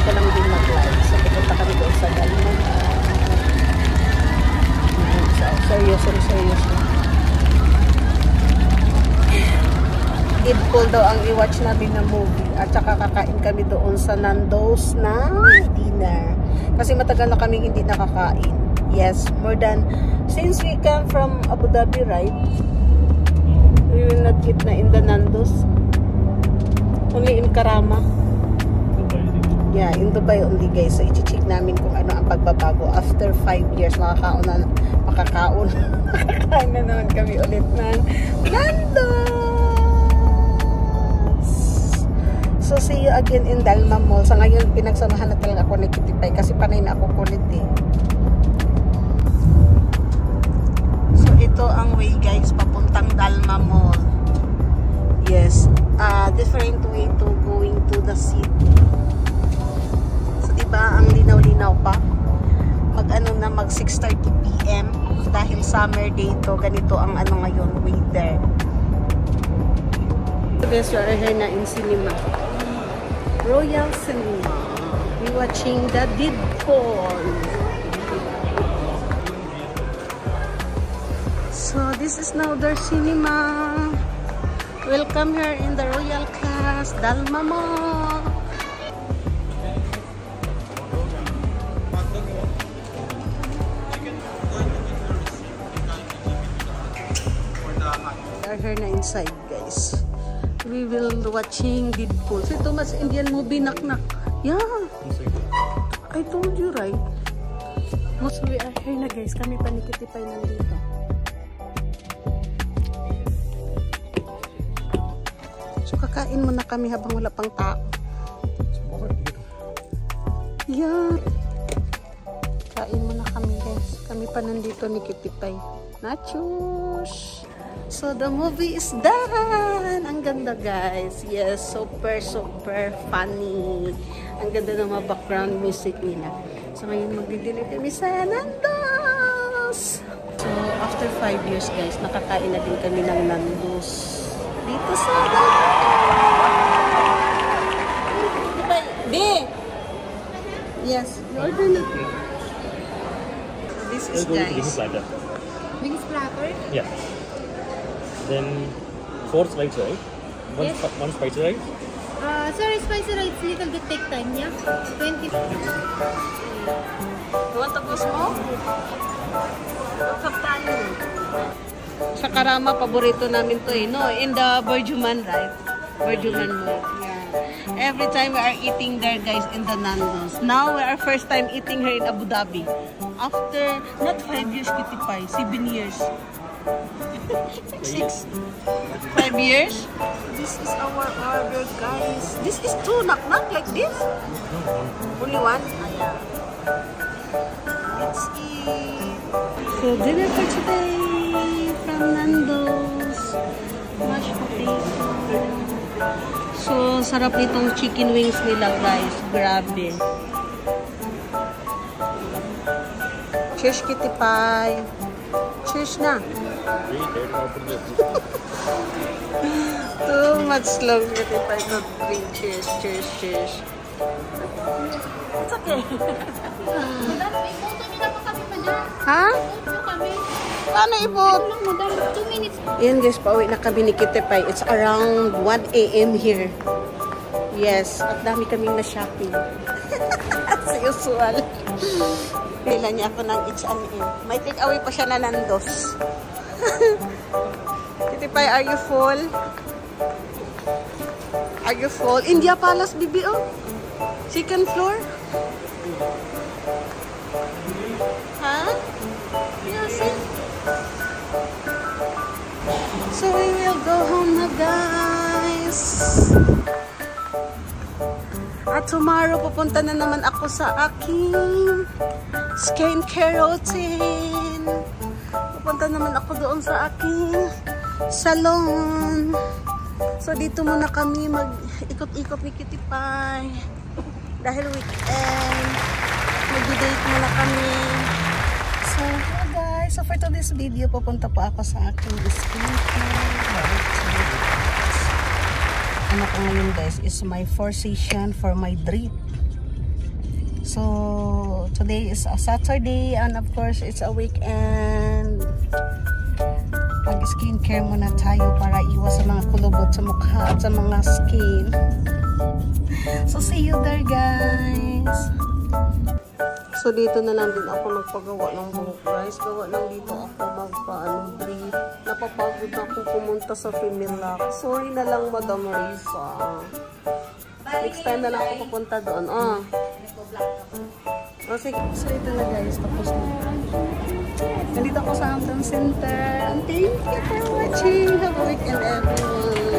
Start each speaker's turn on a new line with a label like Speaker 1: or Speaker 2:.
Speaker 1: ko lang din mag-live. So, pupunta kami doon sa Dalma. Seryoso. Deadpool daw ang i-watch natin na movie. At saka kakain kami doon sa Nando's na dinner. Kasi matagal na kami hindi nakakain. Yes, more than, since we come from Abu Dhabi, right? We will not eat na in the Nando's. Only in Karama. Yeah, in Dubai only, guys. So, i-check namin kung ano ang pagbabago. After 5 years, makakain na naman kami ulit ng Nando's. So, see you again in Dalma Mall. Sa ngayon, pinagsamahan na talaga ako ni Kitty Pie kasi panay na ako kulit eh. So, ito ang way, guys, papuntang Dalma Mall. Yes, different way to going to the city. So, diba, ang linaw-linaw pa. Mag 6:30 PM dahil summer day to. Ganito ang ano ngayon, weather. Yes, you are here na in cinema. Royal Cinema. We watching the Deadpool. So, this is now their cinema. Welcome here in the Royal Class, Dalma Mall. We are here na inside, guys. We will watching Deadpool. So, ito mas Indian movie, Nak-Nak. Yeah. I told you, right? So, we are here na, guys. Kami pa ni Kitty Pie nandito. So, kakain muna kami habang wala pang tao. Yeah. Kain muna kami, guys. Kami pa nandito ni Kitty Pie. Nachos! So, the movie is done! Ang ganda, guys. Yes, super funny. Ang ganda ng mga background music nila. So, ngayon magdidinig kami sa Nando's! So, after 5 years, guys, nakakain na din kami ng Nando's. Dito sa yes, you order na. So this is, guys,
Speaker 2: Wings platter?
Speaker 3: Yeah. Then 4 spicy rice. One spicy rice.
Speaker 2: Sorry, spicy rice little bit take time, yeah? 20.
Speaker 1: You want to go smoke? Kaptayo. Sa Karama, paborito namin to eh. No, in the Burjuman, right? Burjuman Mall. Yeah. Every time we are eating there, guys, in the Nando's. Now, we are first time eating here in Abu Dhabi. After, not 5 years, Kitty Pie, 7 years. 6. 5 years? This is our order, guys. This is 2 Nak-Nak like this? Only 1? Let's eat. So, dinner for today from Nando's. Mashed potato. So, sarap nitong chicken wings nila, guys. Grabe. Cheers, Kitty Pie. Cheers na. Too much long, Kitty Pie. Not drink. Cheers. It's okay. Ha? Paano ibot?
Speaker 2: 2 minutes.
Speaker 1: Ayan, guys, pauwi na kami ni Kitty Pie. It's around 1 AM here. Yes, at dami kaming na-shopping. As usual. Pila niya ako ng H&M. May take away pa siya na Nando's. Kitty Pie, are you full? Are you full? India Palace, bibi, oh. Second floor? Huh? Yes, so we will go home na, guys. At tomorrow, pupunta na naman ako sa aking skincare routine. Pupunta naman ako doon sa aking salon. So, dito muna kami mag-ikot-ikot ni Kitty Pie. Dahil weekend, mag-date muna kami. So, hello guys. So, for today's video, pupunta po ako sa aking skincare routine. Ano ko ngayon, guys, is my 4 session for my drip. So, today is a Saturday and of course, it's a weekend. Mag-skincare muna tayo para iwas sa mga kulubot sa mukha at sa mga skin. So, see you there, guys! So, dito na lang din ako nagpagawa ng buhok, guys. Gawa lang dito ako magpa-brief. Napapagod ako pumunta sa Fimilac. Sorry na lang, Madam Marisa. Next time na lang ako pupunta doon. Sige. So, ito na, guys. Tapos na. Nandito ako sa Hampton Center. And thank you for watching. Have a weekend, everyone.